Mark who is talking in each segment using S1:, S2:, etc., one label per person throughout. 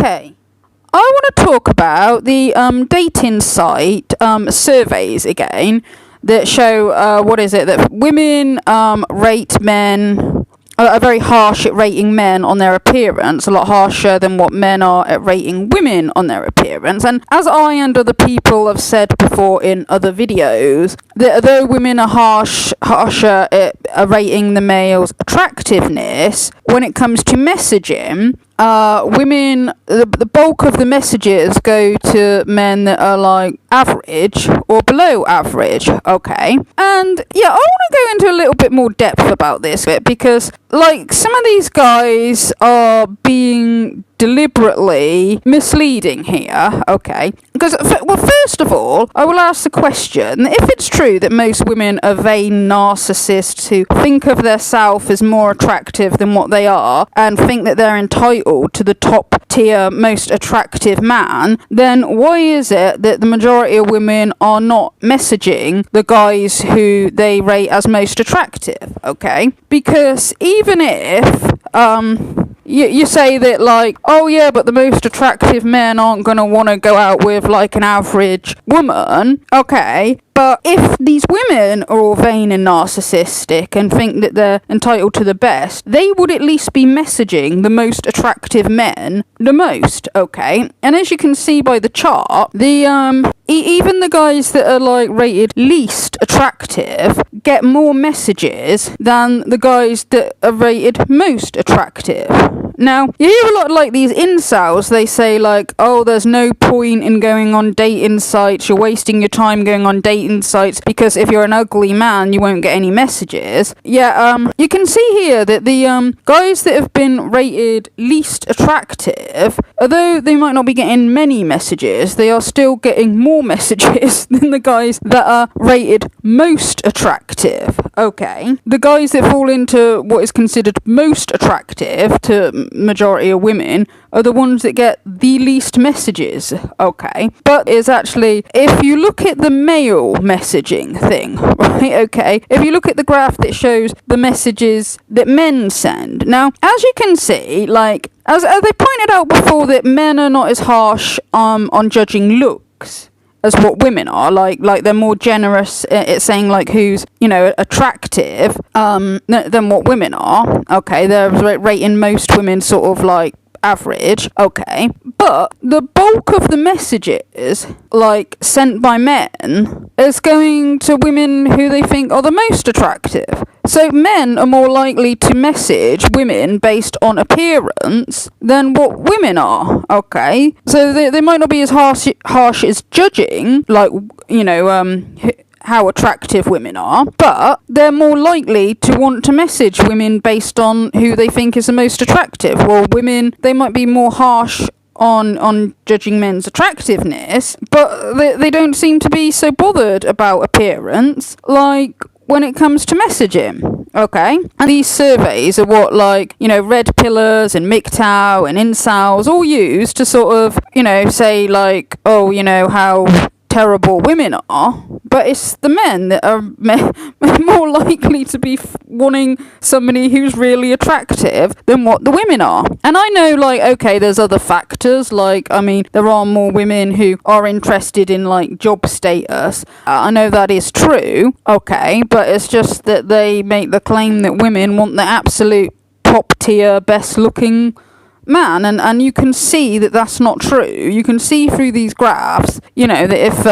S1: Okay, I want to talk about the dating site surveys again that show that women rate men are very harsh at rating men on their appearance, a lot harsher than what men are at rating women on their appearance. And as I and other people have said before in other videos, that although women are harsher at rating the male's attractiveness, when it comes to messaging, women, the bulk of the messages go to men that are like average or below average, okay? And yeah, I want to go into a little bit more depth about this bit, because like some of these guys are being deliberately misleading here, okay? Because, well, first of all, I will ask the question, if it's true that most women are vain narcissists who think of themselves as more attractive than what they are, and think that they're entitled to the top tier, most attractive man, then why is it that the majority of women are not messaging the guys who they rate as most attractive, okay? Because even if, you say that, like, oh yeah, but the most attractive men aren't going to want to go out with, like, an average woman, okay, but if these women are all vain and narcissistic and think that they're entitled to the best, they would at least be messaging the most attractive men the most, okay? And as you can see by the chart, the even the guys that are like rated least attractive get more messages than the guys that are rated most attractive. Now, you hear a lot like these incels, they say like, oh, there's no point in going on dating sites, you're wasting your time going on dating sites, because if you're an ugly man, you won't get any messages. Yeah, you can see here that the guys that have been rated least attractive, although they might not be getting many messages, they are still getting more messages than the guys that are rated most attractive. Okay, the guys that fall into what is considered most attractive to majority of women are the ones that get the least messages, okay? But it's actually, if you look at the male messaging thing, right, okay, if you look at the graph that shows the messages that men send, now, as you can see, like, as they pointed out before, that men are not as harsh on judging looks as what women are, like they're more generous at saying like who's, you know, attractive than what women are, okay? They're rating most women sort of like average, okay? But the bulk of the messages, like, sent by men is going to women who they think are the most attractive. So men are more likely to message women based on appearance than what women are, okay? So they might not be as harsh as judging, like, you know, how attractive women are, but they're more likely to want to message women based on who they think is the most attractive. Well, women, they might be more harsh on judging men's attractiveness, but they don't seem to be so bothered about appearance, like, when it comes to messaging, okay? And these surveys are what, like, you know, red pillars and MGTOW and incels all use to sort of, you know, say, like, oh, you know, how terrible women are, but it's the men that are more likely to be wanting somebody who's really attractive than what the women are. And I know, like, okay, there's other factors, like, I mean, there are more women who are interested in, like, job status. I know that is true, okay, but it's just that they make the claim that women want the absolute top tier, best looking man, and you can see that that's not true. You can see through these graphs, you know, that if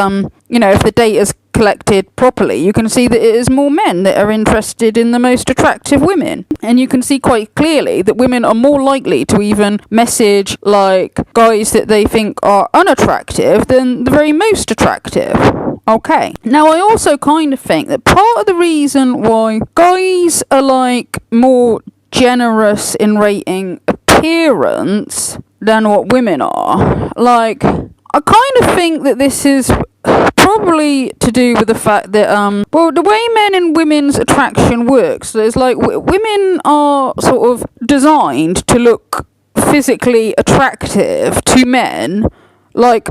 S1: you know, if the data's collected properly, you can see that it is more men that are interested in the most attractive women, and you can see quite clearly that women are more likely to even message like guys that they think are unattractive than the very most attractive. Okay, now I also kind of think that part of the reason why guys are like more generous in rating appearance than what women are, like, I kind of think that this is probably to do with the fact that well, the way men and women's attraction works, there's like women are sort of designed to look physically attractive to men, like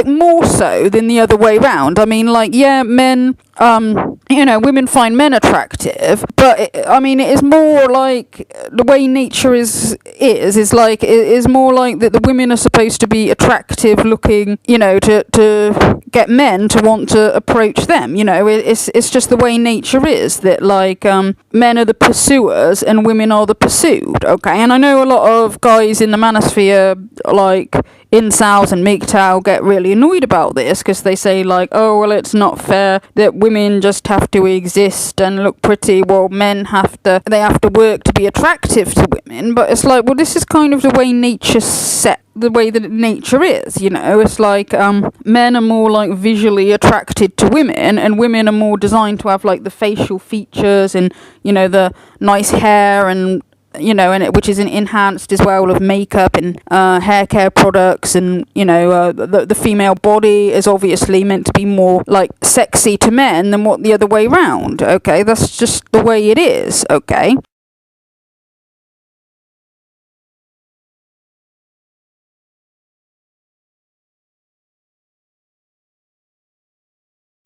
S1: more so than the other way round. I mean, like, yeah, men women find men attractive, but it is more like the way nature is like, it is more like that the women are supposed to be attractive looking, to get men to want to approach them. It's just the way nature is, that like men are the pursuers and women are the pursued. Okay, and I know a lot of guys in the manosphere, like incels and MGTOW, get really annoyed about this, because they say like, oh well, it's not fair that women just have to exist and look pretty, well men have to work to be attractive to women. But it's like, well, this is kind of the way nature's set, the way that nature is. It's like men are more like visually attracted to women, and women are more designed to have like the facial features and the nice hair, and which is enhanced as well of makeup and hair care products, and the female body is obviously meant to be more like sexy to men than what the other way round. Okay, that's just the way it is. Okay.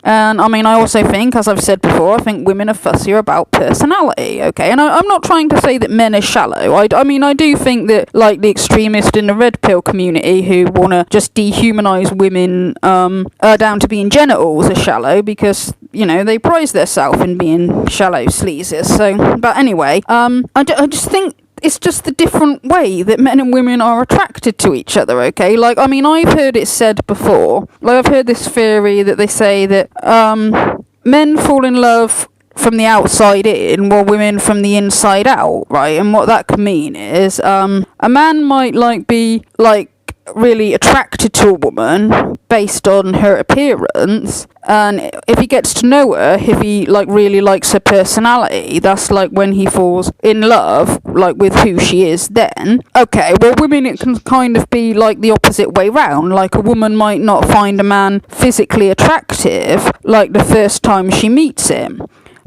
S1: And I also think, as I've said before, I think women are fussier about personality, okay? And I'm not trying to say that men are shallow. I do think that, like, the extremists in the red pill community who want to just dehumanize women down to being genitals are shallow, because, they prize themselves in being shallow sleazes. So, but anyway, I just think it's just the different way that men and women are attracted to each other, okay? Like, I've heard it said before, like, I've heard this theory that they say that men fall in love from the outside in, while women from the inside out, right? And what that could mean is a man might be really attracted to a woman based on her appearance, and if he gets to know her, if he really likes her personality, that's when he falls in love with who she is then. Okay, well, women, it can kind of be the opposite way round. A woman might not find a man physically attractive the first time she meets him,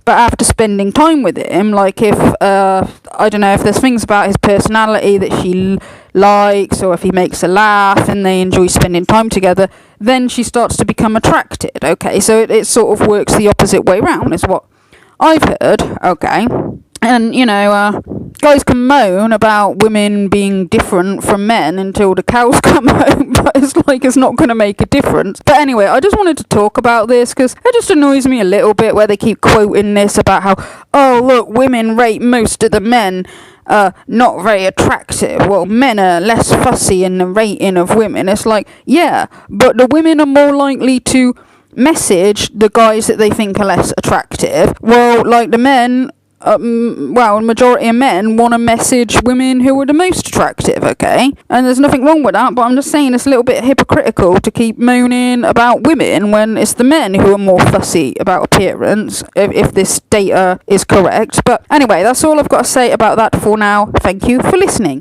S1: but after spending time with him, if I don't know, if there's things about his personality that she likes, or if he makes her laugh and they enjoy spending time together, then she starts to become attracted. Okay, so it sort of works the opposite way round, is what I've heard. Okay, and guys can moan about women being different from men until the cows come home, but it's not going to make a difference. But anyway, I just wanted to talk about this because it just annoys me a little bit where they keep quoting this about how, oh look, women rate most of the men not very attractive. Well, men are less fussy in the rating of women. It's yeah, but the women are more likely to message the guys that they think are less attractive. Well, the men, the majority of men want to message women who are the most attractive, okay? And there's nothing wrong with that, but I'm just saying it's a little bit hypocritical to keep moaning about women when it's the men who are more fussy about appearance, if this data is correct. But anyway, that's all I've got to say about that for now. Thank you for listening.